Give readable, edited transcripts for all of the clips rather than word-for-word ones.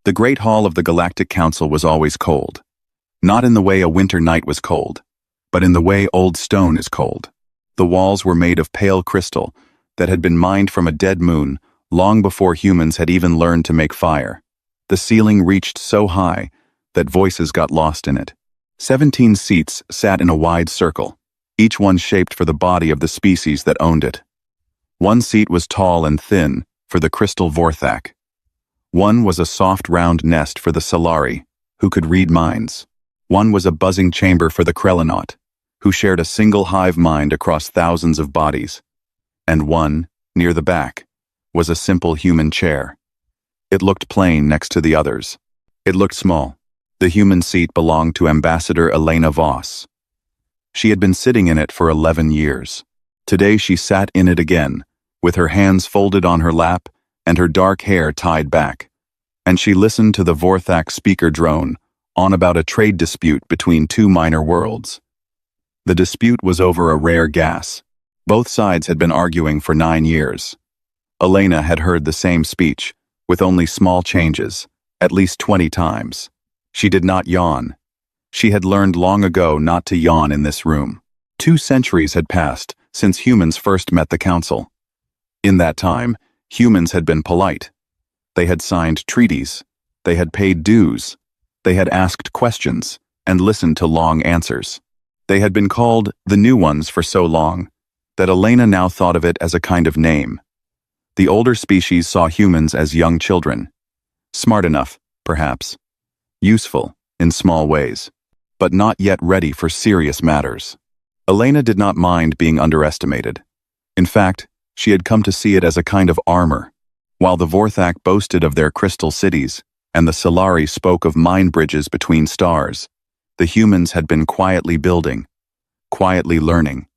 The Great Hall of the Galactic Council was always cold. Not in the way a winter night was cold, but in the way old stone is cold. The walls were made of pale crystal that had been mined from a dead moon long before humans had even learned to make fire. The ceiling reached so high that voices got lost in it. 17 seats sat in a wide circle, each one shaped for the body of the species that owned it. One seat was tall and thin for the crystal Vorthak. One was a soft round nest for the Solari, who could read minds. One was a buzzing chamber for the Krellonaut, who shared a single hive mind across thousands of bodies. And one, near the back, was a simple human chair. It looked plain next to the others. It looked small. The human seat belonged to Ambassador Elena Voss. She had been sitting in it for 11 years. Today she sat in it again, with her hands folded on her lap and her dark hair tied back. And she listened to the Vorthak speaker drone on about a trade dispute between two minor worlds. The dispute was over a rare gas. Both sides had been arguing for 9 years. Elena had heard the same speech, with only small changes, at least 20 times. She did not yawn. She had learned long ago not to yawn in this room. 2 centuries had passed since humans first met the council. In that time, humans had been polite. They had signed treaties. They had paid dues. They had asked questions and listened to long answers. They had been called the new ones for so long that Elena now thought of it as a kind of name. The older species saw humans as young children. Smart enough, perhaps. Useful, in small ways, but not yet ready for serious matters. Elena did not mind being underestimated. In fact, she had come to see it as a kind of armor. While the Vorthak boasted of their crystal cities, and the Solari spoke of mind bridges between stars, the humans had been quietly building, quietly learning,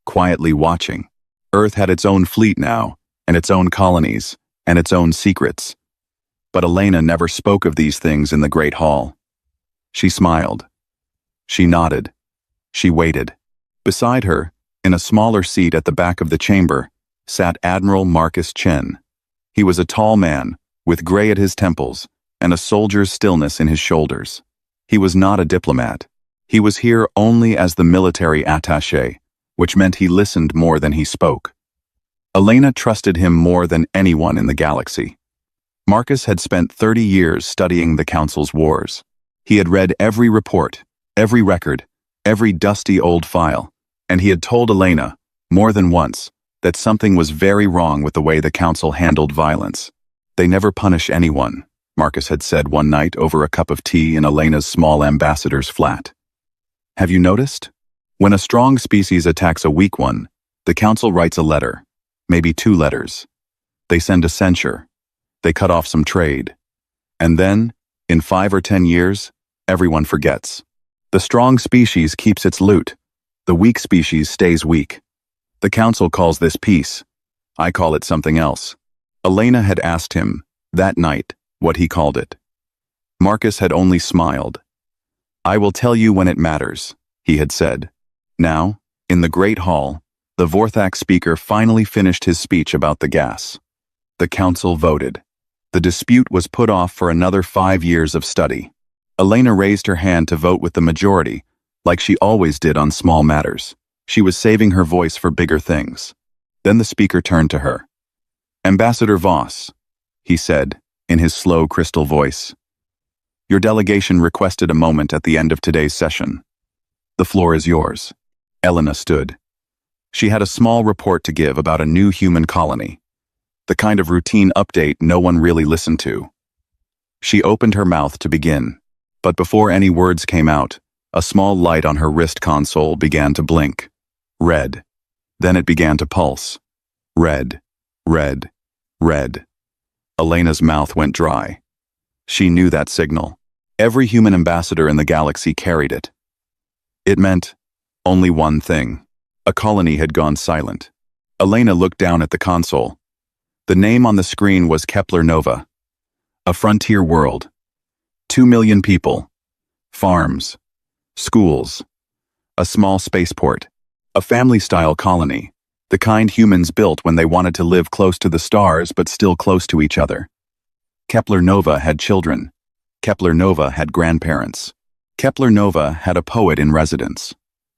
quietly watching. Earth had its own fleet now, and its own colonies, and its own secrets. But Elena never spoke of these things in the Great Hall. She smiled. She nodded. She waited. Beside her, in a smaller seat at the back of the chamber, sat Admiral Marcus Chen. He was a tall man, with gray at his temples, and a soldier's stillness in his shoulders. He was not a diplomat. He was here only as the military attaché, which meant he listened more than he spoke. Elena trusted him more than anyone in the galaxy. Marcus had spent 30 years studying the Council's wars. He had read every report, every record, every dusty old file, and he had told Elena, more than once, that something was very wrong with the way the Council handled violence. They never punish anyone, Marcus had said one night over a cup of tea in Elena's small ambassador's flat. Have you noticed? When a strong species attacks a weak one, the Council writes a letter, maybe 2 letters. They send a censure. They cut off some trade. And then, in 5 or 10 years, everyone forgets. The strong species keeps its loot. The weak species stays weak. The Council calls this peace. I call it something else. Elena had asked him, that night, what he called it. Marcus had only smiled. I will tell you when it matters, he had said. Now, in the Great Hall, the Vorthak speaker finally finished his speech about the gas. The Council voted. The dispute was put off for another 5 years of study. Elena raised her hand to vote with the majority, like she always did on small matters. She was saving her voice for bigger things. Then the speaker turned to her. Ambassador Voss, he said, in his slow crystal voice. Your delegation requested a moment at the end of today's session. The floor is yours. Elena stood. She had a small report to give about a new human colony. The kind of routine update no one really listened to. She opened her mouth to begin, but before any words came out, a small light on her wrist console began to blink. Red. Then it began to pulse. Red, red, red. Elena's mouth went dry. She knew that signal. Every human ambassador in the galaxy carried it. It meant only one thing. A colony had gone silent. Elena looked down at the console. The name on the screen was Kepler Nova. A frontier world. 2 million people. Farms. Schools. A small spaceport. A family-style colony. The kind humans built when they wanted to live close to the stars but still close to each other. Kepler Nova had children. Kepler Nova had grandparents. Kepler Nova had a poet in residence.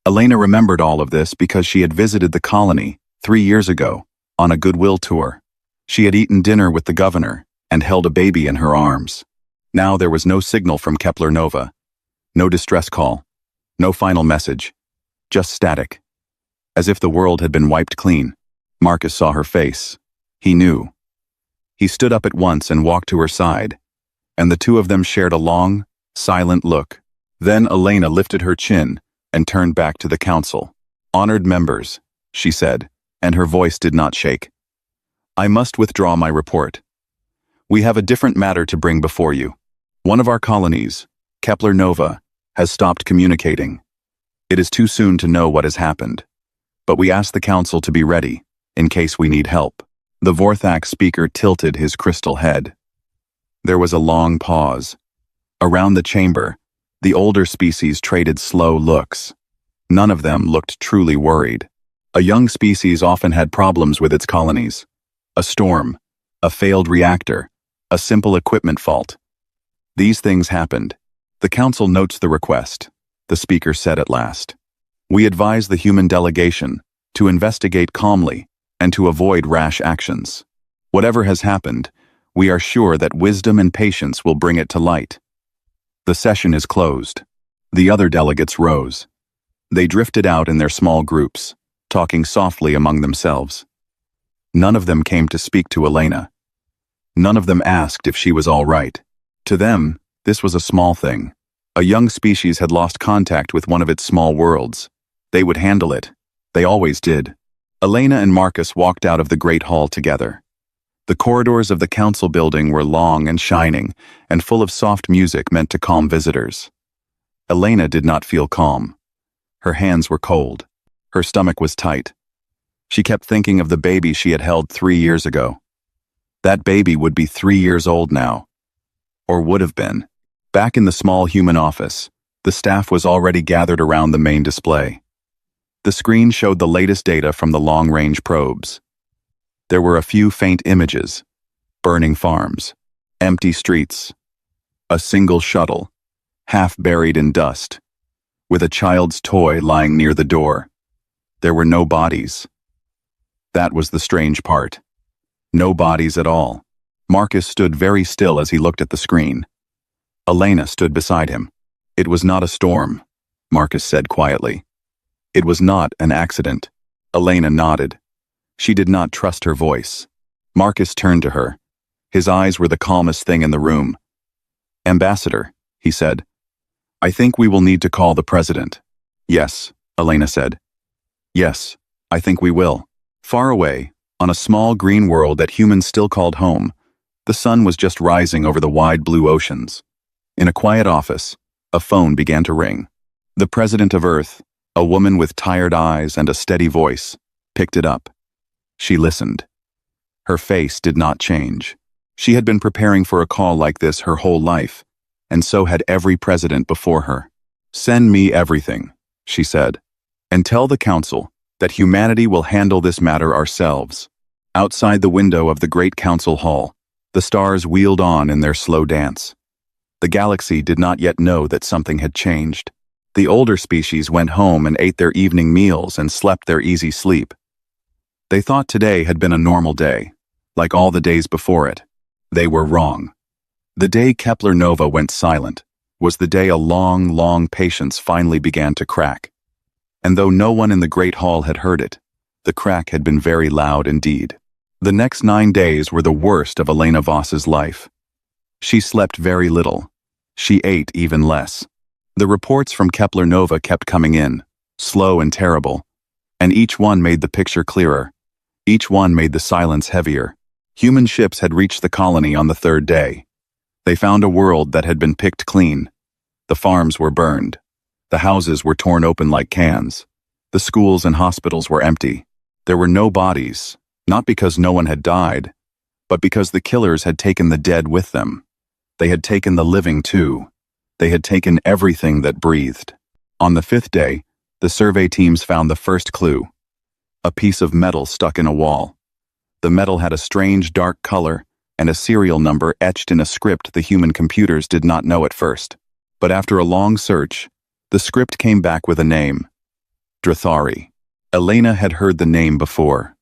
Elena remembered all of this because she had visited the colony 3 years ago on a goodwill tour. She had eaten dinner with the governor and held a baby in her arms. Now there was no signal from Kepler Nova. No distress call. No final message. Just static. As if the world had been wiped clean. Marcus saw her face. He knew. He stood up at once and walked to her side, and the two of them shared a long, silent look. Then Elena lifted her chin and turned back to the council. "Honored members," she said, and her voice did not shake. "I must withdraw my report. We have a different matter to bring before you. One of our colonies, Kepler Nova, has stopped communicating. It is too soon to know what has happened, but we ask the council to be ready in case we need help." The Vorthak speaker tilted his crystal head. There was a long pause. Around the chamber, the older species traded slow looks. None of them looked truly worried. A young species often had problems with its colonies. A storm, a failed reactor, a simple equipment fault. These things happened. "The council notes the request," the speaker said at last. "We advise the human delegation to investigate calmly and to avoid rash actions. Whatever has happened, we are sure that wisdom and patience will bring it to light." The session is closed. The other delegates rose. They drifted out in their small groups, talking softly among themselves. None of them came to speak to Elena. None of them asked if she was all right. To them, this was a small thing. A young species had lost contact with one of its small worlds. They would handle it. They always did. Elena and Marcus walked out of the great hall together. The corridors of the council building were long and shining, and full of soft music meant to calm visitors. Elena did not feel calm. Her hands were cold. Her stomach was tight. She kept thinking of the baby she had held 3 years ago. That baby would be 3 years old now. Or would have been. Back in the small human office, the staff was already gathered around the main display. The screen showed the latest data from the long-range probes. There were a few faint images: burning farms, empty streets, a single shuttle, half buried in dust, with a child's toy lying near the door. There were no bodies. That was the strange part. No bodies at all. Marcus stood very still as he looked at the screen. Elena stood beside him. "It was not a storm," Marcus said quietly. "It was not an accident." Elena nodded. She did not trust her voice. Marcus turned to her. His eyes were the calmest thing in the room. "Ambassador," he said, "I think we will need to call the president." "Yes," Elena said. "Yes, I think we will." Far away, on a small green world that humans still called home, the sun was just rising over the wide blue oceans. In a quiet office, a phone began to ring. The president of Earth, a woman with tired eyes and a steady voice, picked it up. She listened. Her face did not change. She had been preparing for a call like this her whole life, and so had every president before her. "Send me everything," she said, "and tell the council that humanity will handle this matter ourselves." Outside the window of the great council hall, the stars wheeled on in their slow dance. The galaxy did not yet know that something had changed. The older species went home and ate their evening meals and slept their easy sleep. They thought today had been a normal day, like all the days before it. They were wrong. The day Kepler Nova went silent was the day a long, long patience finally began to crack. And though no one in the great hall had heard it, the crack had been very loud indeed. The next 9 days were the worst of Elena Voss's life. She slept very little. She ate even less. The reports from Kepler Nova kept coming in, slow and terrible, and each one made the picture clearer. Each one made the silence heavier. Human ships had reached the colony on the 3rd day. They found a world that had been picked clean. The farms were burned. The houses were torn open like cans. The schools and hospitals were empty. There were no bodies, not because no one had died, but because the killers had taken the dead with them. They had taken the living too. They had taken everything that breathed. On the 5th day, the survey teams found the first clue: a piece of metal stuck in a wall. The metal had a strange dark color, and a serial number etched in a script the human computers did not know at first. But after a long search, the script came back with a name: Drathari. Elena had heard the name before.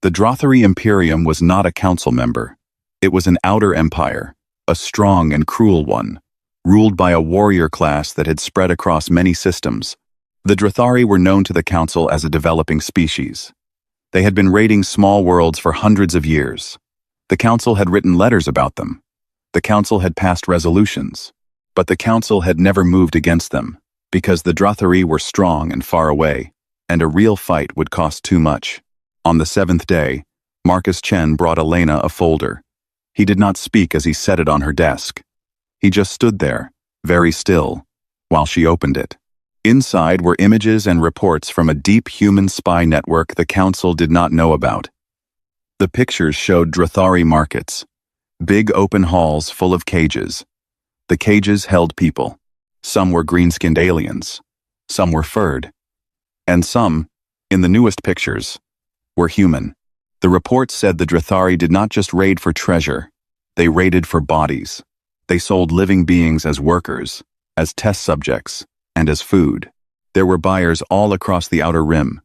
The Drathari Imperium was not a council member. It was an outer empire, a strong and cruel one, ruled by a warrior class that had spread across many systems. The Drathari were known to the council as a developing species. They had been raiding small worlds for hundreds of years. The council had written letters about them. The council had passed resolutions. But the council had never moved against them, because the Drathari were strong and far away, and a real fight would cost too much. On the 7th day, Marcus Chen brought Elena a folder. He did not speak as he set it on her desk. He just stood there, very still, while she opened it. Inside were images and reports from a deep human spy network the council did not know about. The pictures showed Drathari markets, big open halls full of cages. The cages held people. Some were green-skinned aliens. Some were furred. And some, in the newest pictures, were human. The report said the Drathari did not just raid for treasure. They raided for bodies. They sold living beings as workers, as test subjects, and as food. There were buyers all across the outer rim.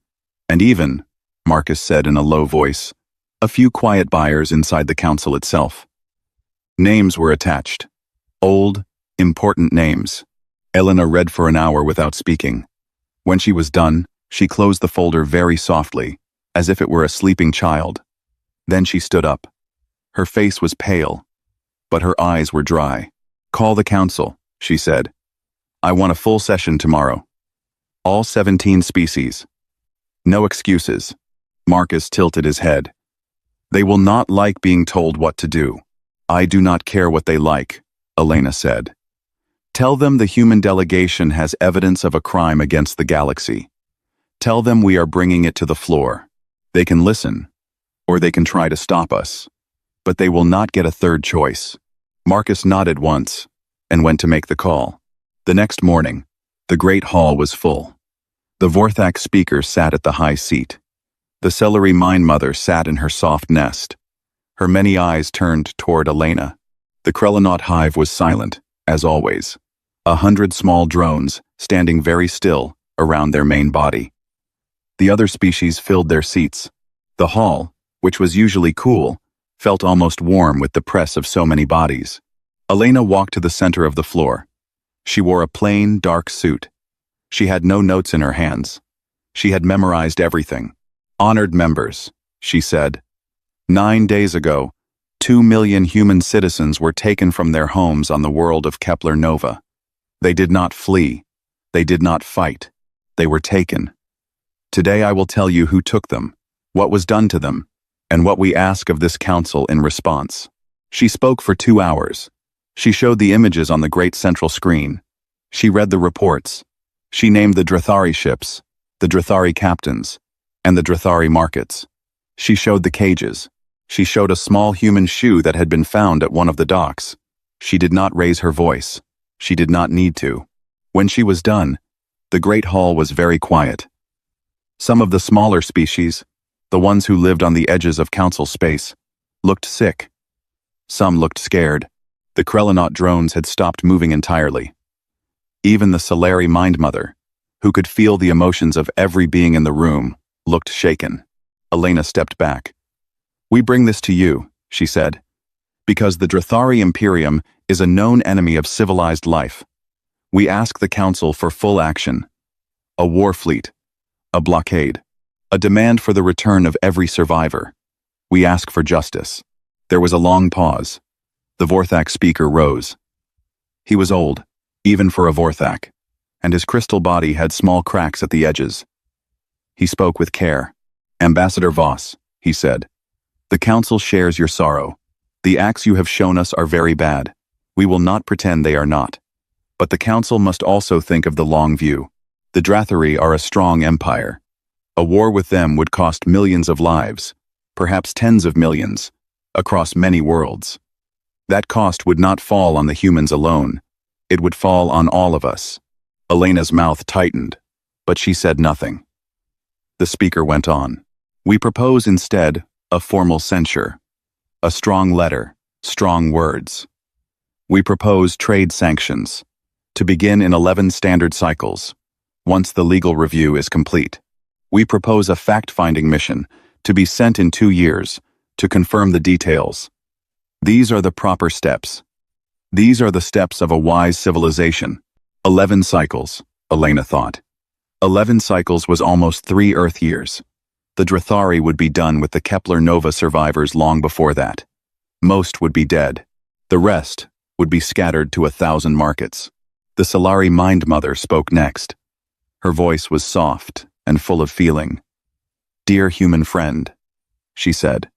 And even, Marcus said in a low voice, a few quiet buyers inside the council itself. Names were attached. Old, important names. Elena read for an hour without speaking. When she was done, she closed the folder very softly, as if it were a sleeping child. Then she stood up. Her face was pale, but her eyes were dry. "Call the council," she said. "I want a full session tomorrow. All 17 species. No excuses." Marcus tilted his head. "They will not like being told what to do." "I do not care what they like," Elena said. "Tell them the human delegation has evidence of a crime against the galaxy. Tell them we are bringing it to the floor. They can listen, or they can try to stop us. But they will not get a third choice." Marcus nodded once and went to make the call. The next morning, the great hall was full. The Vorthak speaker sat at the high seat. The celery mine mother sat in her soft nest. Her many eyes turned toward Elena. The Krellonaut hive was silent, as always. 100 small drones, standing very still, around their main body. The other species filled their seats. The hall, which was usually cool, felt almost warm with the press of so many bodies. Elena walked to the center of the floor. She wore a plain, dark suit. She had no notes in her hands. She had memorized everything. "Honored members," she said. 9 days ago, 2 million human citizens were taken from their homes on the world of Kepler Nova. They did not flee. They did not fight. They were taken. Today I will tell you who took them, what was done to them, and what we ask of this council in response. She spoke for 2 hours. She showed the images on the great central screen. She read the reports. She named the Drathari ships, the Drathari captains, and the Drathari markets. She showed the cages. She showed a small human shoe that had been found at one of the docks. She did not raise her voice. She did not need to. When she was done, the great hall was very quiet. Some of the smaller species, the ones who lived on the edges of council space, looked sick. Some looked scared. The Krellonaut drones had stopped moving entirely. Even the Solari Mind Mother, who could feel the emotions of every being in the room, looked shaken. Elena stepped back. "We bring this to you," she said, "because the Drathari Imperium is a known enemy of civilized life. We ask the council for full action. A war fleet. A blockade. A demand for the return of every survivor. We ask for justice." There was a long pause. The Vorthak speaker rose. He was old, even for a Vorthak, and his crystal body had small cracks at the edges. He spoke with care. "Ambassador Voss," he said, "the council shares your sorrow. The acts you have shown us are very bad. We will not pretend they are not. But the council must also think of the long view. The Drathari are a strong empire. A war with them would cost millions of lives, perhaps tens of millions, across many worlds. That cost would not fall on the humans alone. It would fall on all of us." Elena's mouth tightened, but she said nothing. The speaker went on. "We propose instead a formal censure. A strong letter, strong words. We propose trade sanctions to begin in 11 standard cycles, once the legal review is complete. We propose a fact-finding mission to be sent in 2 years to confirm the details. These are the proper steps. These are the steps of a wise civilization. 11 cycles, Elena thought. 11 cycles was almost 3 Earth years. The Drathari would be done with the Kepler Nova survivors long before that. Most would be dead. The rest would be scattered to 1,000 markets. The Solari Mind Mother spoke next. Her voice was soft and full of feeling. "Dear human friend," she said,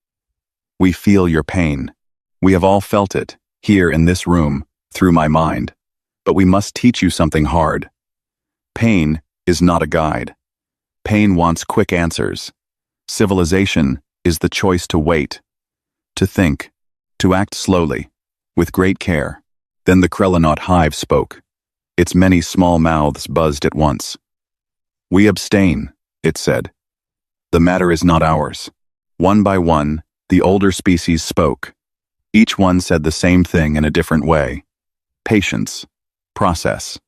"we feel your pain. We have all felt it, here in this room, through my mind. But we must teach you something hard. Pain is not a guide. Pain wants quick answers. Civilization is the choice to wait, to think, to act slowly, with great care." Then the Krellonaut hive spoke. Its many small mouths buzzed at once. "We abstain," it said. "The matter is not ours." One by one, the older species spoke. Each one said the same thing in a different way. Patience, process,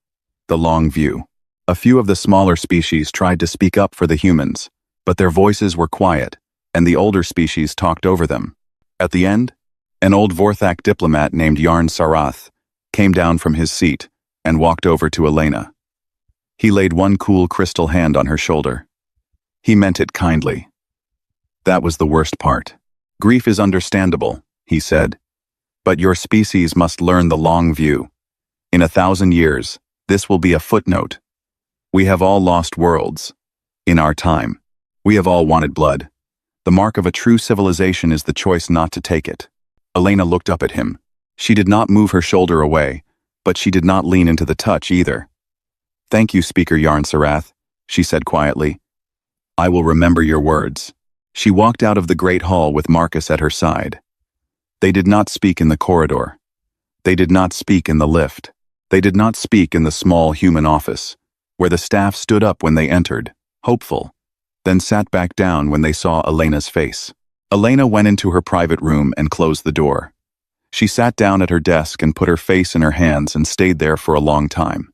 the long view. A few of the smaller species tried to speak up for the humans, but their voices were quiet, and the older species talked over them. At the end, an old Vorthak diplomat named Yarn Sarath came down from his seat and walked over to Elena. He laid one cool crystal hand on her shoulder. He meant it kindly. "That was the worst part. Grief is understandable," he said, "but your species must learn the long view. In 1,000 years, this will be a footnote. We have all lost worlds. In our time, we have all wanted blood. The mark of a true civilization is the choice not to take it." Elena looked up at him. She did not move her shoulder away, but she did not lean into the touch either. "Thank you, Speaker Yarn Sarath," she said quietly. "I will remember your words." She walked out of the great hall with Marcus at her side. They did not speak in the corridor. They did not speak in the lift. They did not speak in the small human office, where the staff stood up when they entered, hopeful, then sat back down when they saw Elena's face. Elena went into her private room and closed the door. She sat down at her desk and put her face in her hands and stayed there for a long time.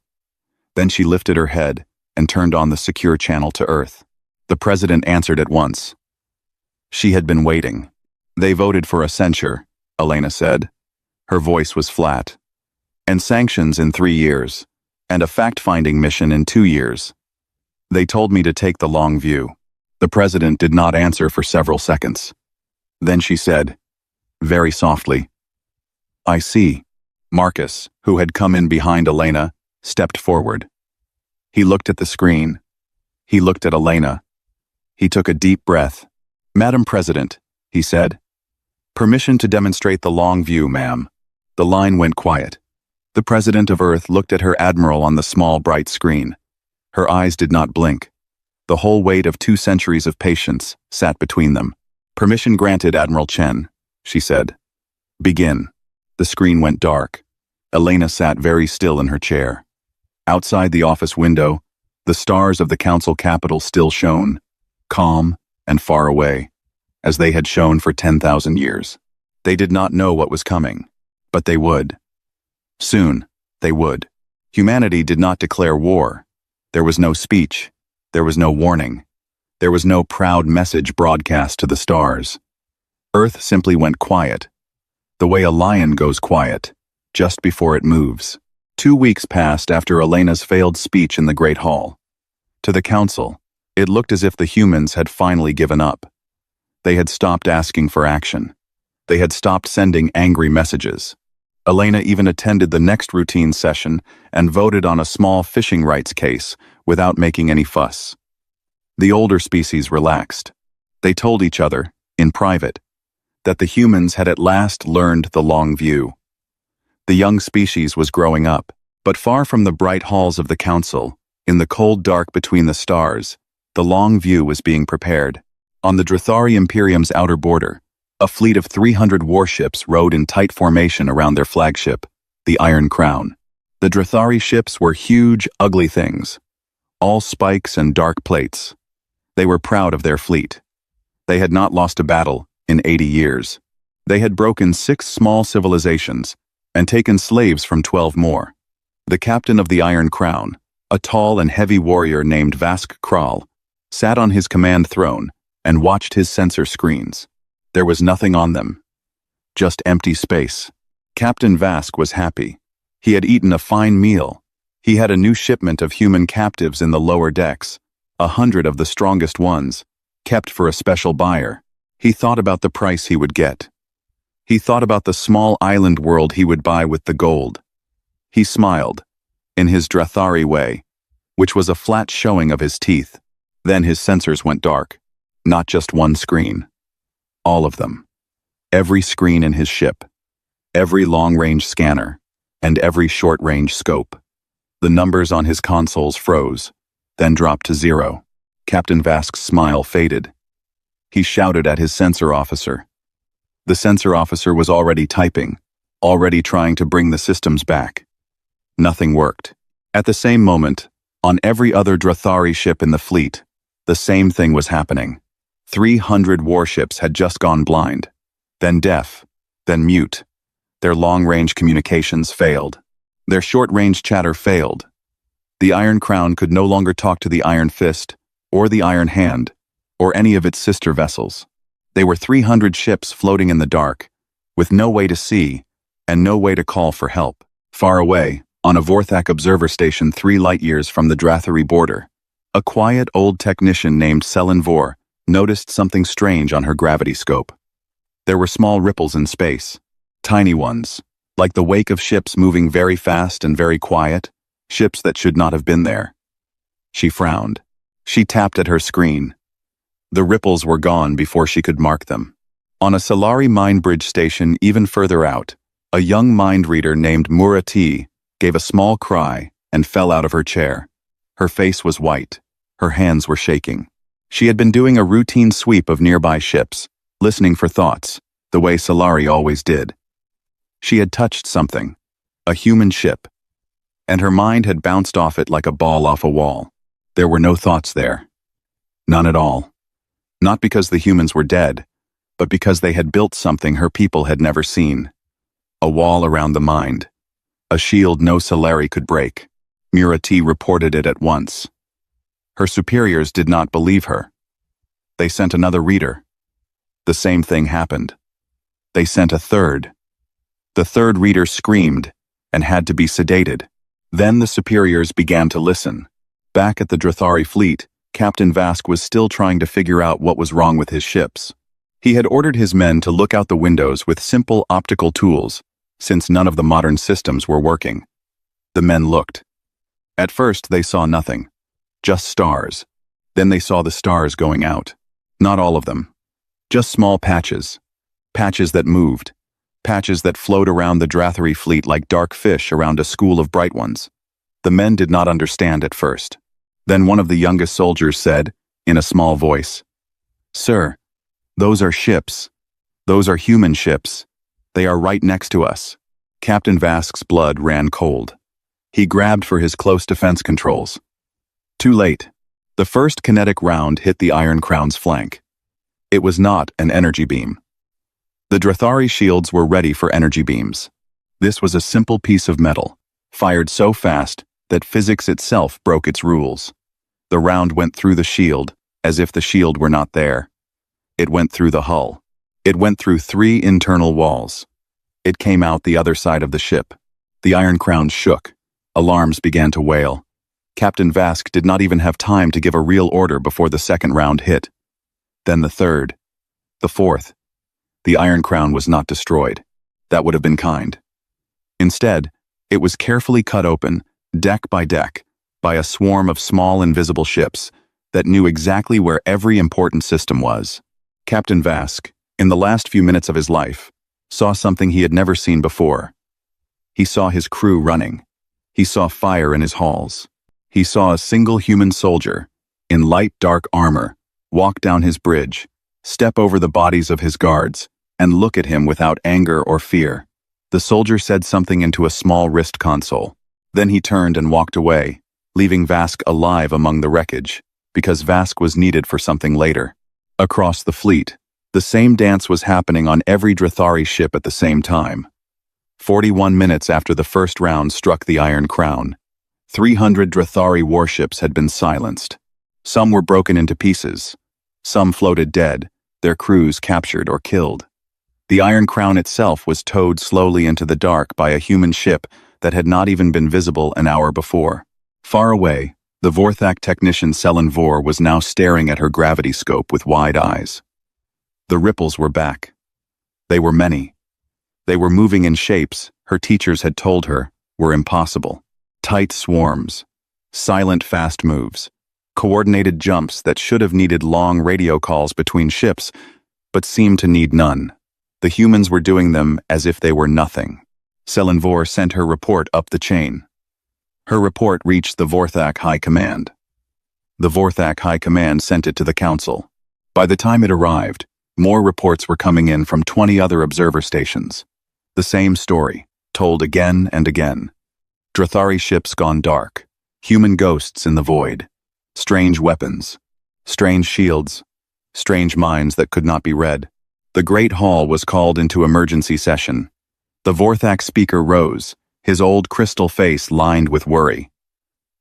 Then she lifted her head and turned on the secure channel to Earth. The president answered at once. She had been waiting. "They voted for a censure," Elena said. Her voice was flat. "And sanctions in 3 years, and a fact-finding mission in 2 years. They told me to take the long view." The president did not answer for several seconds. Then she said, very softly, "I see." Marcus, who had come in behind Elena, stepped forward. He looked at the screen. He looked at Elena. He took a deep breath. "Madam President," he said. "Permission to demonstrate the long view, ma'am." The line went quiet. The President of Earth looked at her admiral on the small, bright screen. Her eyes did not blink. The whole weight of 2 centuries of patience sat between them. "Permission granted, Admiral Chen," she said. "Begin." The screen went dark. Elena sat very still in her chair. Outside the office window, the stars of the council capital still shone, calm and far away, as they had shone for 10,000 years. They did not know what was coming, but they would. Soon, they would. Humanity did not declare war. There was no speech. There was no warning. There was no proud message broadcast to the stars. Earth simply went quiet, the way a lion goes quiet, just before it moves. 2 weeks passed after Elena's failed speech in the Great Hall. To the council, it looked as if the humans had finally given up. They had stopped asking for action. They had stopped sending angry messages. Elena even attended the next routine session and voted on a small fishing rights case without making any fuss. The older species relaxed. They told each other, in private, that the humans had at last learned the long view. The young species was growing up, but far from the bright halls of the council, in the cold dark between the stars, the long view was being prepared. On the Drathari Imperium's outer border, a fleet of 300 warships rode in tight formation around their flagship, the Iron Crown. The Drathari ships were huge, ugly things, all spikes and dark plates. They were proud of their fleet. They had not lost a battle in 80 years. They had broken 6 small civilizations and taken slaves from 12 more. The captain of the Iron Crown, a tall and heavy warrior named Vask Kral, sat on his command throne and watched his sensor screens. There was nothing on them. Just empty space. Captain Vask was happy. He had eaten a fine meal. He had a new shipment of human captives in the lower decks, 100 of the strongest ones, kept for a special buyer. He thought about the price he would get. He thought about the small island world he would buy with the gold. He smiled, in his Drathari way, which was a flat showing of his teeth. Then his sensors went dark. Not just one screen. All of them. Every screen in his ship. Every long-range scanner. And every short-range scope. The numbers on his consoles froze, then dropped to 0. Captain Vask's smile faded. He shouted at his sensor officer. The sensor officer was already typing, already trying to bring the systems back. Nothing worked. At the same moment, on every other Drathari ship in the fleet, the same thing was happening. 300 warships had just gone blind, then deaf, then mute. Their long-range communications failed. Their short-range chatter failed. The Iron Crown could no longer talk to the Iron Fist, or the Iron Hand, or any of its sister vessels. They were 300 ships floating in the dark, with no way to see, and no way to call for help. Far away, on a Vorthak observer station 3 light-years from the Drathari border, a quiet old technician named Selen Vor noticed something strange on her gravity scope. There were small ripples in space, tiny ones, like the wake of ships moving very fast and very quiet, ships that should not have been there. She frowned. She tapped at her screen. The ripples were gone before she could mark them. On a Solari mind bridge station even further out, a young mind reader named Murati gave a small cry and fell out of her chair. Her face was white. Her hands were shaking. She had been doing a routine sweep of nearby ships, listening for thoughts, the way Solari always did. She had touched something, a human ship, and her mind had bounced off it like a ball off a wall. There were no thoughts there. None at all. Not because the humans were dead, but because they had built something her people had never seen. A wall around the mind. A shield no Solari could break. Murati reported it at once. Her superiors did not believe her. They sent another reader. The same thing happened. They sent a third. The third reader screamed and had to be sedated. Then the superiors began to listen. Back at the Drathari fleet, Captain Vask was still trying to figure out what was wrong with his ships. He had ordered his men to look out the windows with simple optical tools, since none of the modern systems were working. The men looked. At first they saw nothing. Just stars. Then they saw the stars going out. Not all of them. Just small patches. Patches that moved. Patches that flowed around the Drathari fleet like dark fish around a school of bright ones. The men did not understand at first. Then one of the youngest soldiers said, in a small voice, "Sir, those are ships. Those are human ships. They are right next to us." Captain Vask's blood ran cold. He grabbed for his close defense controls. Too late. The first kinetic round hit the Iron Crown's flank. It was not an energy beam. The Drathari shields were ready for energy beams. This was a simple piece of metal, fired so fast that physics itself broke its rules. The round went through the shield, as if the shield were not there. It went through the hull. It went through 3 internal walls. It came out the other side of the ship. The Iron Crown shook. Alarms began to wail. Captain Vask did not even have time to give a real order before the second round hit. Then the third. The fourth. The Iron Crown was not destroyed. That would have been kind. Instead, it was carefully cut open, deck by deck, by a swarm of small invisible ships that knew exactly where every important system was. Captain Vask, in the last few minutes of his life, saw something he had never seen before. He saw his crew running. He saw fire in his halls. He saw a single human soldier, in light dark armor, walk down his bridge, step over the bodies of his guards, and look at him without anger or fear. The soldier said something into a small wrist console. Then he turned and walked away, leaving Vask alive among the wreckage, because Vask was needed for something later. Across the fleet, The same dance was happening on every Drathari ship at the same time. 41 minutes after the first round struck the Iron Crown, 300 Drathari warships had been silenced. Some were broken into pieces. Some floated dead, their crews captured or killed. The Iron Crown itself was towed slowly into the dark by a human ship that had not even been visible an hour before. Far away, the Vorthak technician Selen Vor was now staring at her gravity scope with wide eyes. The ripples were back. They were many. They were moving in shapes her teachers had told her were impossible. Tight swarms, silent fast moves, coordinated jumps that should have needed long radio calls between ships, but seemed to need none. The humans were doing them as if they were nothing. Selen Vor sent her report up the chain. Her report reached the Vorthak High Command. The Vorthak High Command sent it to the Council. By the time it arrived, more reports were coming in from 20 other observer stations. The same story, told again and again. Drathari ships gone dark, human ghosts in the void, strange weapons, strange shields, strange minds that could not be read. The Great Hall was called into emergency session. The Vorthak speaker rose, his old crystal face lined with worry.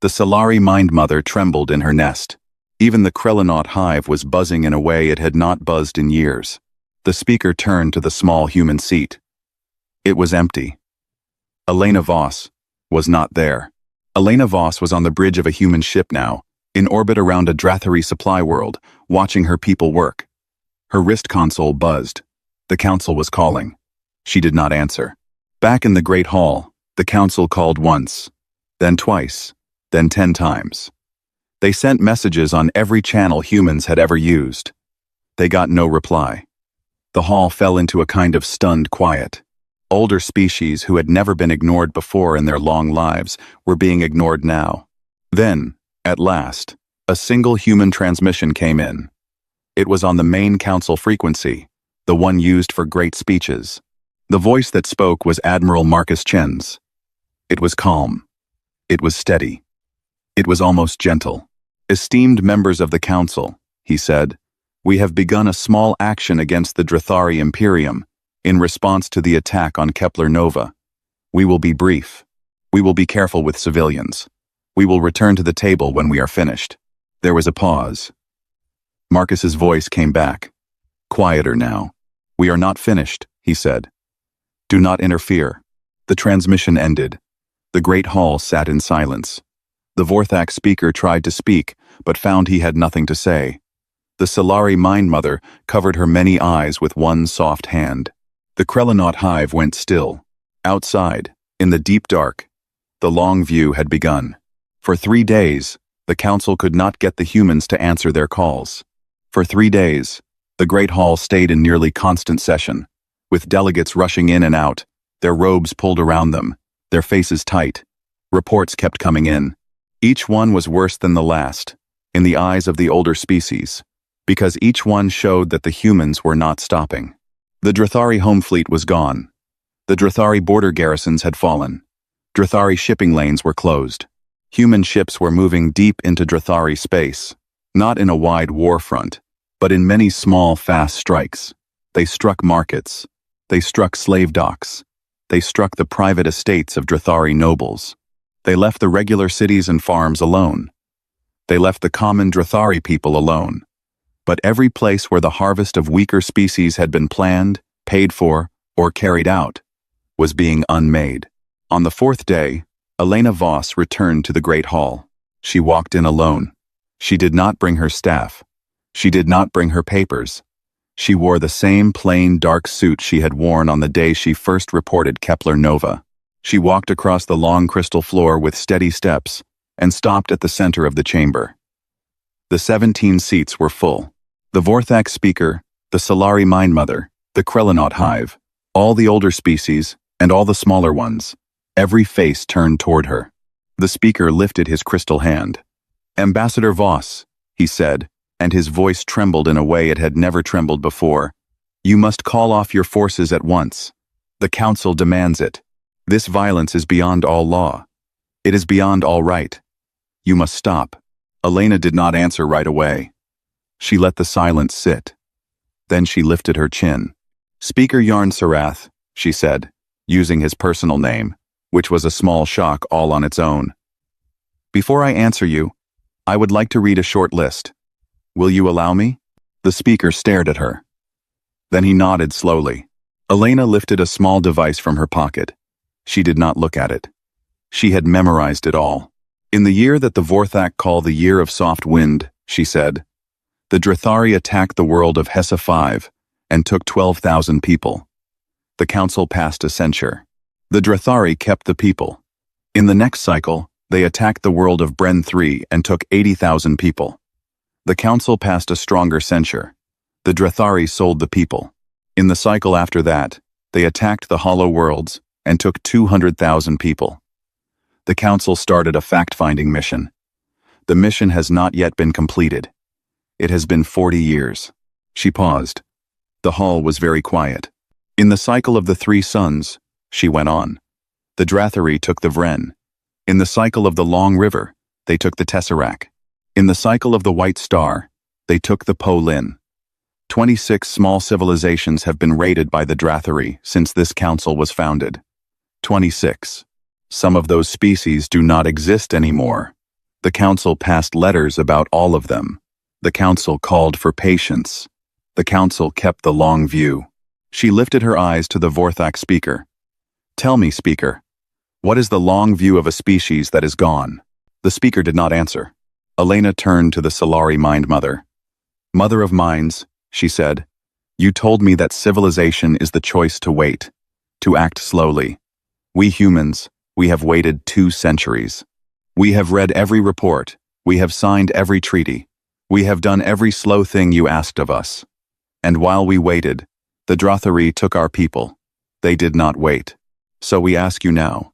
The Solari Mind Mother trembled in her nest. Even the Krellonaut hive was buzzing in a way it had not buzzed in years. The speaker turned to the small human seat. It was empty. Elena Voss was not there. Elena Voss was on the bridge of a human ship now, in orbit around a Drathari supply world, watching her people work. Her wrist console buzzed. The council was calling. She did not answer. Back in the Great Hall, the council called once, then twice, then 10 times. They sent messages on every channel humans had ever used. They got no reply. The hall fell into a kind of stunned quiet. Older species who had never been ignored before in their long lives were being ignored now. Then, at last, a single human transmission came in. It was on the main council frequency, the one used for great speeches. The voice that spoke was Admiral Marcus Chen's. It was calm. It was steady. It was almost gentle. Esteemed members of the council, he said, we have begun a small action against the Drathari Imperium in response to the attack on Kepler Nova. We will be brief. We will be careful with civilians. We will return to the table when we are finished. There was a pause. Marcus's voice came back. Quieter now. We are not finished, he said. Do not interfere. The transmission ended. The Great Hall sat in silence. The Vorthak speaker tried to speak, but found he had nothing to say. The Solari Mind Mother covered her many eyes with one soft hand. The Krellonaut hive went still. Outside, in the deep dark, the long view had begun. For 3 days, the council could not get the humans to answer their calls. For 3 days, the Great Hall stayed in nearly constant session, with delegates rushing in and out, their robes pulled around them, their faces tight. Reports kept coming in. Each one was worse than the last, in the eyes of the older species, because each one showed that the humans were not stopping. The Drathari home fleet was gone. The Drathari border garrisons had fallen. Drathari shipping lanes were closed. Human ships were moving deep into Drathari space, not in a wide war front, but in many small, fast strikes. They struck markets. They struck slave docks. They struck the private estates of Drathari nobles. They left the regular cities and farms alone. They left the common Drathari people alone. But every place where the harvest of weaker species had been planned, paid for, or carried out, was being unmade. On the 4th day, Elena Voss returned to the Great Hall. She walked in alone. She did not bring her staff. She did not bring her papers. She wore the same plain dark suit she had worn on the day she first reported Kepler Nova. She walked across the long crystal floor with steady steps and stopped at the center of the chamber. The 17 seats were full. The Vorthak speaker, the Solari Mind Mother, the Krellonaut hive, all the older species, and all the smaller ones. Every face turned toward her. The speaker lifted his crystal hand. Ambassador Voss, he said, and his voice trembled in a way it had never trembled before. You must call off your forces at once. The council demands it. This violence is beyond all law. It is beyond all right. You must stop. Elena did not answer right away. She let the silence sit. Then she lifted her chin. "Speaker Yarn Sarath," she said, using his personal name, which was a small shock all on its own. "Before I answer you, I would like to read a short list. Will you allow me?" The speaker stared at her. Then he nodded slowly. Elena lifted a small device from her pocket. She did not look at it. She had memorized it all. "In the year that the Vorthak call the Year of Soft Wind," she said, "the Drathari attacked the world of Hessa 5 and took 12,000 people. The council passed a censure. The Drathari kept the people. In the next cycle, they attacked the world of Bren 3 and took 80,000 people. The council passed a stronger censure. The Drathari sold the people. In the cycle after that, they attacked the Hollow Worlds and took 200,000 people. The council started a fact-finding mission. The mission has not yet been completed. It has been 40 years. She paused. The hall was very quiet. "In the cycle of the 3 suns," she went on, "the Drathari took the Vren. In the cycle of the Long River, they took the Tesseract. In the cycle of the White Star, they took the Po Lin. 26 small civilizations have been raided by the Drathari since this council was founded. 26. Some of those species do not exist anymore. The council passed letters about all of them. The council called for patience. The council kept the long view." She lifted her eyes to the Vorthak speaker. "Tell me, speaker, what is the long view of a species that is gone?" The speaker did not answer. Elena turned to the Solari Mind Mother. "Mother of Minds," she said, "you told me that civilization is the choice to wait, to act slowly. We humans, we have waited 2 centuries. We have read every report. We have signed every treaty. We have done every slow thing you asked of us. And while we waited, the Drathari took our people. They did not wait. So we ask you now,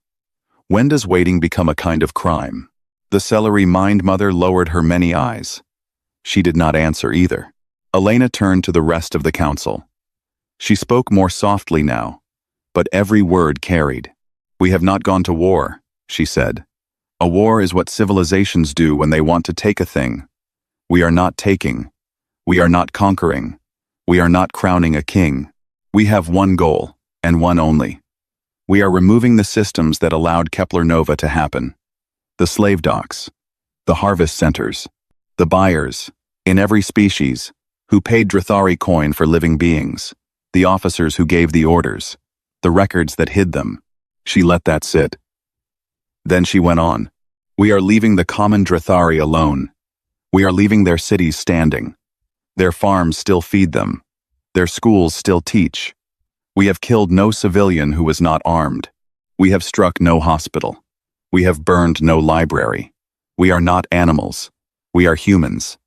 when does waiting become a kind of crime?" The Celery Mind Mother lowered her many eyes. She did not answer either. Elena turned to the rest of the council. She spoke more softly now, but every word carried. "We have not gone to war," she said. "A war is what civilizations do when they want to take a thing. We are not taking. We are not conquering. We are not crowning a king. We have one goal, and one only. We are removing the systems that allowed Kepler Nova to happen. The slave docks, the harvest centers, the buyers, in every species, who paid Drathari coin for living beings, the officers who gave the orders, the records that hid them." She let that sit. Then she went on. "We are leaving the common Drathari alone. We are leaving their cities standing. Their farms still feed them. Their schools still teach. We have killed no civilian who was not armed. We have struck no hospital. We have burned no library. We are not animals. We are humans.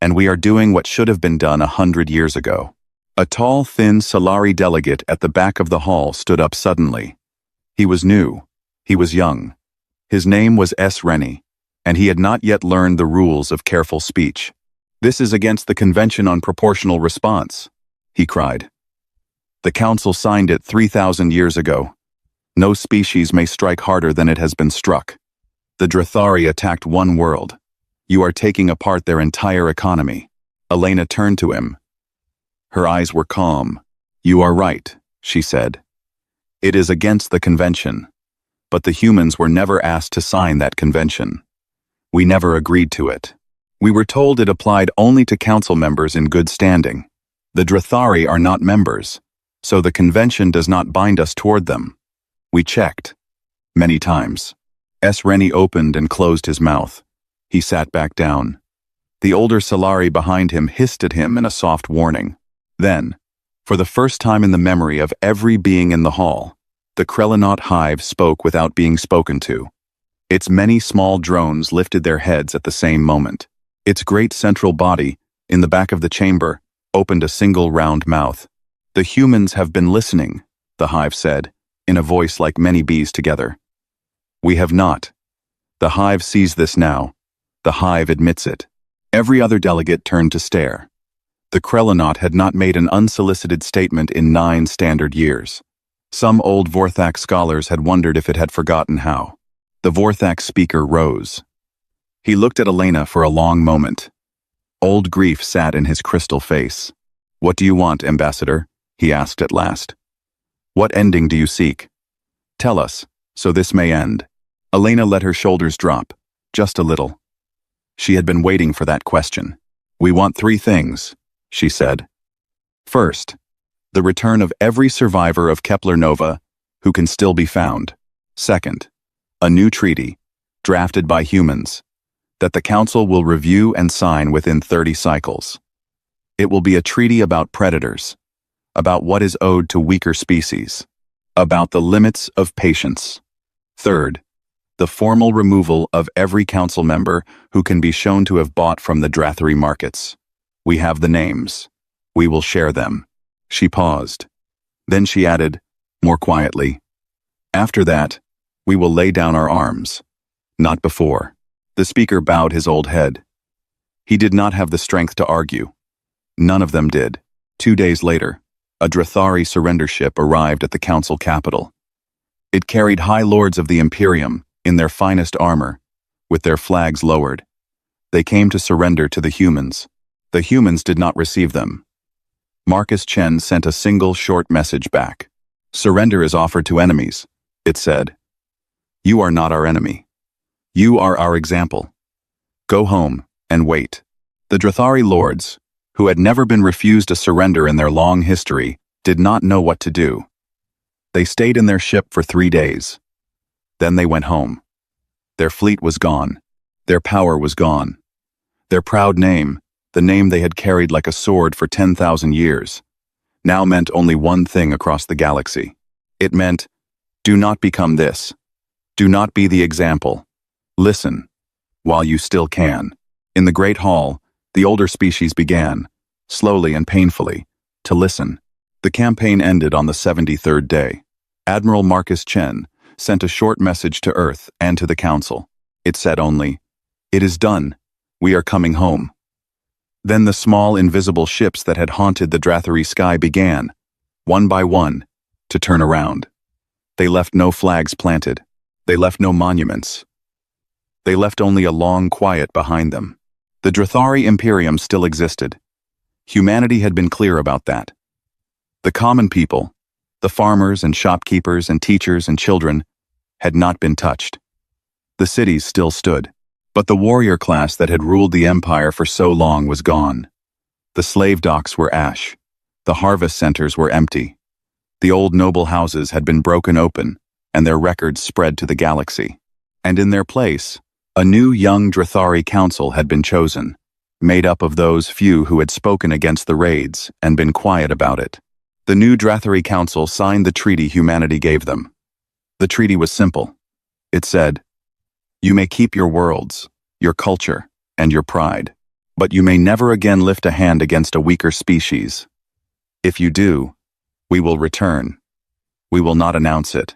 And we are doing what should have been done 100 years ago." A tall, thin Solari delegate at the back of the hall stood up suddenly. He was new. He was young. His name was S. Rennie, and he had not yet learned the rules of careful speech. "This is against the Convention on Proportional Response," he cried. "The Council signed it 3,000 years ago. No species may strike harder than it has been struck. The Drathari attacked one world. You are taking apart their entire economy." Elena turned to him. Her eyes were calm. "You are right," she said. "It is against the convention. But the humans were never asked to sign that convention. We never agreed to it. We were told it applied only to council members in good standing. The Drathari are not members, so the convention does not bind us toward them. We checked. Many times." S. Rennie opened and closed his mouth. He sat back down. The older Solari behind him hissed at him in a soft warning. Then, for the first time in the memory of every being in the hall, the Krellinaut hive spoke without being spoken to. Its many small drones lifted their heads at the same moment. Its great central body, in the back of the chamber, opened a single round mouth. "The humans have been listening," the hive said, in a voice like many bees together. "We have not. The hive sees this now. The hive admits it." Every other delegate turned to stare. The Krellinaut had not made an unsolicited statement in 9 standard years. Some old Vorthak scholars had wondered if it had forgotten how. The Vorthak speaker rose. He looked at Elena for a long moment. Old grief sat in his crystal face. "What do you want, Ambassador?" he asked at last. "What ending do you seek? Tell us, so this may end." Elena let her shoulders drop, just a little. She had been waiting for that question. "We want 3 things," she said. "First, the return of every survivor of Kepler Nova who can still be found. Second, a new treaty, drafted by humans, that the Council will review and sign within 30 cycles. It will be a treaty about predators, about what is owed to weaker species, about the limits of patience. Third, the formal removal of every Council member who can be shown to have bought from the Drathari markets. We have the names. We will share them." She paused. Then she added, more quietly, "After that, we will lay down our arms. Not before." The speaker bowed his old head. He did not have the strength to argue. None of them did. 2 days later, a Drathari surrender ship arrived at the Council capital. It carried high lords of the Imperium in their finest armor, with their flags lowered. They came to surrender to the humans. The humans did not receive them. Marcus Chen sent a single short message back. "Surrender is offered to enemies," it said. "You are not our enemy. You are our example. Go home and wait." The Drathari lords, who had never been refused a surrender in their long history, did not know what to do. They stayed in their ship for 3 days. Then they went home. Their fleet was gone. Their power was gone. Their proud name, the name they had carried like a sword for 10,000 years, now meant only one thing across the galaxy. It meant, do not become this. Do not be the example. Listen, while you still can. In the Great Hall, the older species began, slowly and painfully, to listen. The campaign ended on the 73rd day. Admiral Marcus Chen sent a short message to Earth and to the Council. It said only, "It is done. We are coming home." Then the small invisible ships that had haunted the Drathari sky began, one by one, to turn around. They left no flags planted. They left no monuments. They left only a long quiet behind them. The Drathari Imperium still existed. Humanity had been clear about that. The common people, the farmers and shopkeepers and teachers and children, had not been touched. The cities still stood, but the warrior class that had ruled the empire for so long was gone. The slave docks were ash. The harvest centers were empty. The old noble houses had been broken open, and their records spread to the galaxy. And in their place, a new young Drathari council had been chosen, made up of those few who had spoken against the raids and been quiet about it. The new Drathari council signed the treaty humanity gave them. The treaty was simple. It said, "You may keep your worlds, your culture, and your pride, but you may never again lift a hand against a weaker species. If you do, we will return. We will not announce it.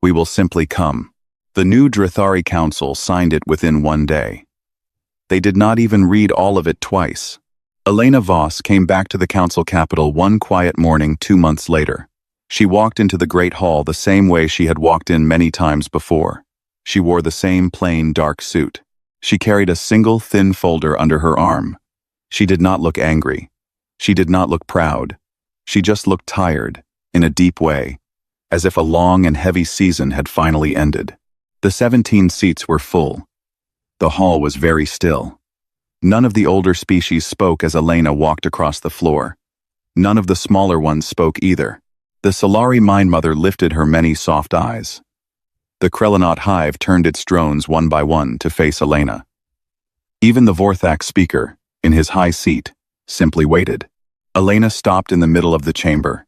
We will simply come." The new Drathari Council signed it within 1 day. They did not even read all of it twice. Elena Voss came back to the council capital one quiet morning 2 months later. She walked into the great hall the same way she had walked in many times before. She wore the same plain dark suit. She carried a single thin folder under her arm. She did not look angry. She did not look proud. She just looked tired, in a deep way, as if a long and heavy season had finally ended. The 17 seats were full. The hall was very still. None of the older species spoke as Elena walked across the floor. None of the smaller ones spoke either. The Solari Mind Mother lifted her many soft eyes. The Krellinot hive turned its drones one by one to face Elena. Even the Vorthak speaker, in his high seat, simply waited. Elena stopped in the middle of the chamber.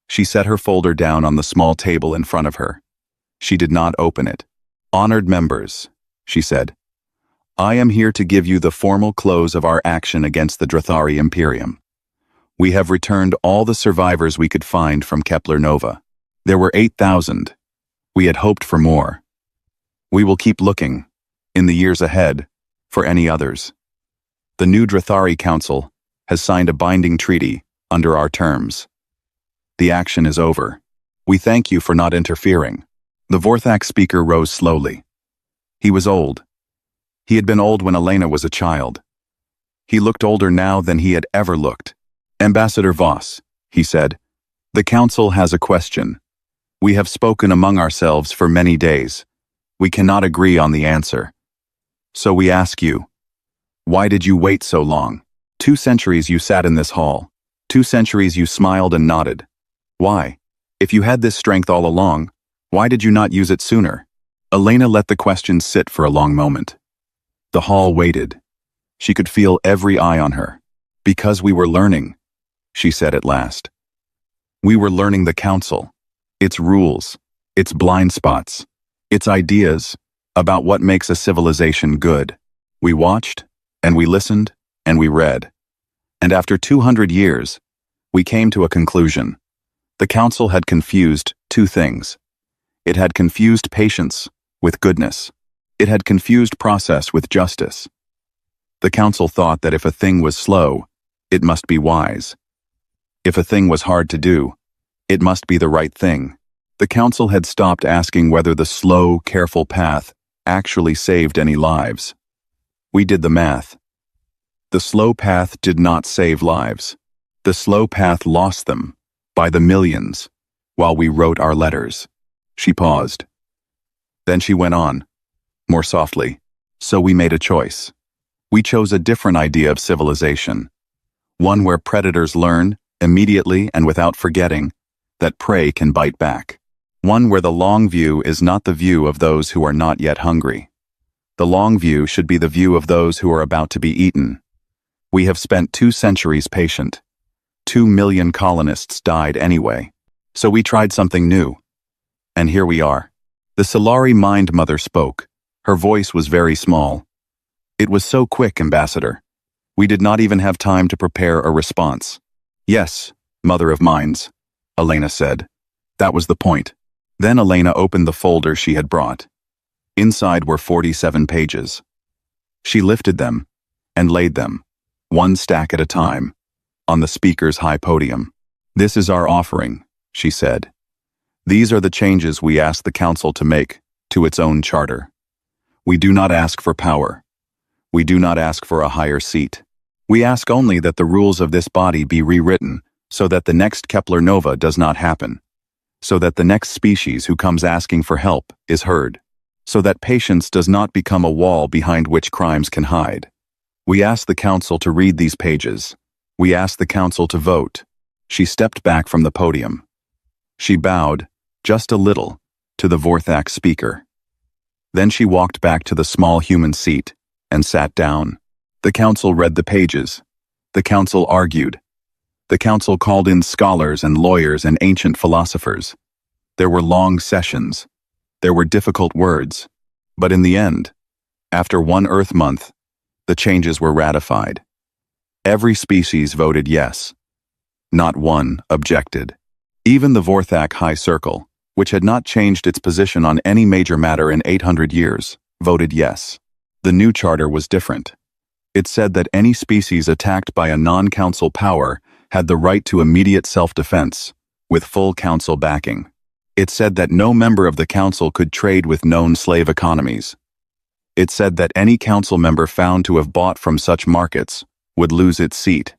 She set her folder down on the small table in front of her. She did not open it. "Honored members," she said, "I am here to give you the formal close of our action against the Drathari Imperium. We have returned all the survivors we could find from Kepler Nova. There were 8,000. We had hoped for more. We will keep looking, in the years ahead, for any others. The new Drathari Council has signed a binding treaty under our terms. The action is over. We thank you for not interfering." The Vorthak speaker rose slowly. He was old. He had been old when Elena was a child. He looked older now than he had ever looked, Ambassador Voss, he said, the council has a question. We have spoken among ourselves for many days. We cannot agree on the answer. So we ask you, why did you wait so long? 2 centuries you sat in this hall. 2 centuries you smiled and nodded. Why? If you had this strength all along, why did you not use it sooner? Elena let the question sit for a long moment. The hall waited. She could feel every eye on her. Because we were learning, she said at last. We were learning the council, its rules, its blind spots, its ideas about what makes a civilization good. We watched, and we listened, and we read. And after 200 years, we came to a conclusion. The council had confused 2 things. It had confused patience with goodness. It had confused process with justice. The council thought that if a thing was slow, it must be wise. If a thing was hard to do, it must be the right thing. The council had stopped asking whether the slow, careful path actually saved any lives. We did the math. The slow path did not save lives. The slow path lost them, by the millions, while we wrote our letters. She paused. Then she went on, more softly. So we made a choice. We chose a different idea of civilization. One where predators learn, immediately and without forgetting, that prey can bite back. One where the long view is not the view of those who are not yet hungry. The long view should be the view of those who are about to be eaten. We have spent 2 centuries patient. 2 million colonists died anyway. So we tried something new. And here we are. The Solari Mind Mother spoke. Her voice was very small. It was so quick, Ambassador. We did not even have time to prepare a response. Yes, Mother of Minds, Elena said. That was the point. Then Elena opened the folder she had brought. Inside were 47 pages. She lifted them and laid them, 1 stack at a time, on the speaker's high podium. This is our offering, she said. These are the changes we ask the council to make to its own charter. We do not ask for power. We do not ask for a higher seat. We ask only that the rules of this body be rewritten so that the next Kepler Nova does not happen, so that the next species who comes asking for help is heard, so that patience does not become a wall behind which crimes can hide. We ask the council to read these pages. We ask the council to vote. She stepped back from the podium. She bowed, just a little, to the Vorthak speaker. Then she walked back to the small human seat and sat down. The council read the pages. The council argued. The council called in scholars and lawyers and ancient philosophers. There were long sessions. There were difficult words. But in the end, after 1 Earth month, the changes were ratified. Every species voted yes. Not one objected. Even the Vorthak High Circle, which had not changed its position on any major matter in 800 years, voted yes. The new charter was different. It said that any species attacked by a non-council power had the right to immediate self-defense, with full council backing. It said that no member of the council could trade with known slave economies. It said that any council member found to have bought from such markets would lose its seat.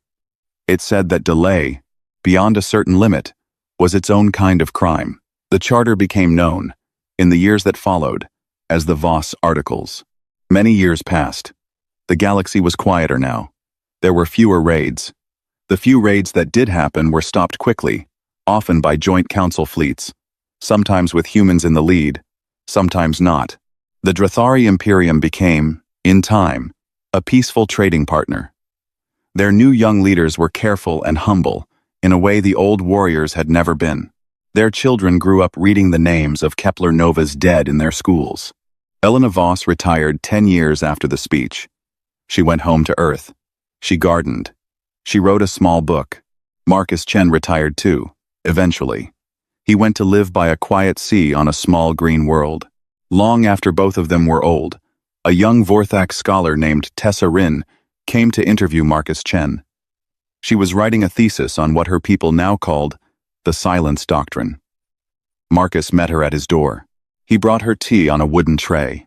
It said that delay, beyond a certain limit, was its own kind of crime. The charter became known, in the years that followed, as the Voss Articles. Many years passed. The galaxy was quieter now. There were fewer raids. The few raids that did happen were stopped quickly, often by joint council fleets, sometimes with humans in the lead, sometimes not. The Drathari Imperium became, in time, a peaceful trading partner. Their new young leaders were careful and humble, in a way the old warriors had never been. Their children grew up reading the names of Kepler Nova's dead in their schools. Elena Voss retired 10 years after the speech. She went home to Earth. She gardened. She wrote a small book. Marcus Chen retired too, eventually. He went to live by a quiet sea on a small green world. Long after both of them were old, a young Vorthak scholar named Tessa Rin came to interview Marcus Chen. She was writing a thesis on what her people now called the Silence Doctrine. Marcus met her at his door. He brought her tea on a wooden tray.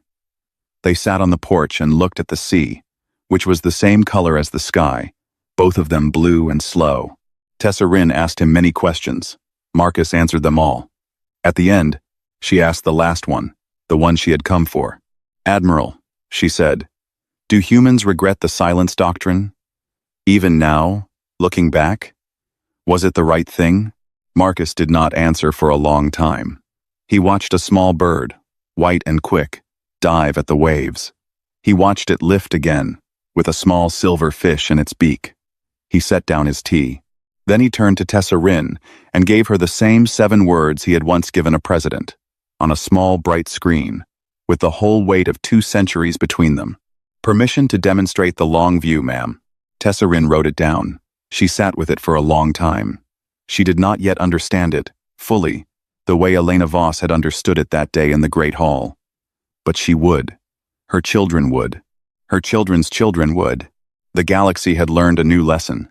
They sat on the porch and looked at the sea, which was the same color as the sky, both of them blue and slow. Tessarin asked him many questions. Marcus answered them all. At the end, she asked the last one, the one she had come for. "Admiral," she said, "do humans regret the silence doctrine? Even now, looking back? Was it the right thing?" Marcus did not answer for a long time. He watched a small bird, white and quick, dive at the waves. He watched it lift again, with a small silver fish in its beak. He set down his tea. Then he turned to Tessarin and gave her the same 7 words he had once given a president, on a small bright screen, with the whole weight of 2 centuries between them. "Permission to demonstrate the long view, ma'am." Tessarin wrote it down. She sat with it for a long time. She did not yet understand it, fully, the way Elena Voss had understood it that day in the Great Hall. But she would. Her children would. Her children's children would. The galaxy had learned a new lesson.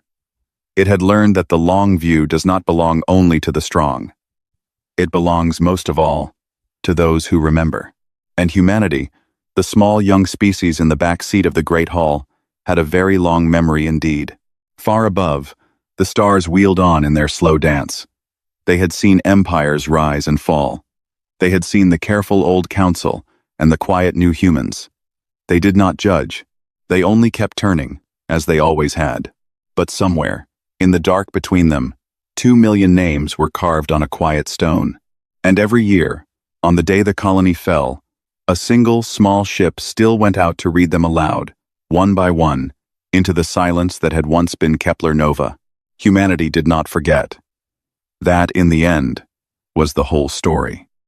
It had learned that the long view does not belong only to the strong. It belongs most of all to those who remember. And humanity, the small young species in the back seat of the Great Hall, had a very long memory indeed. Far above, the stars wheeled on in their slow dance. They had seen empires rise and fall. They had seen the careful old council and the quiet new humans. They did not judge. They only kept turning, as they always had. But somewhere, in the dark between them, 2 million names were carved on a quiet stone. And every year, on the day the colony fell, a single small ship still went out to read them aloud, one by one, into the silence that had once been Kepler Nova. Humanity did not forget. That, in the end, was the whole story.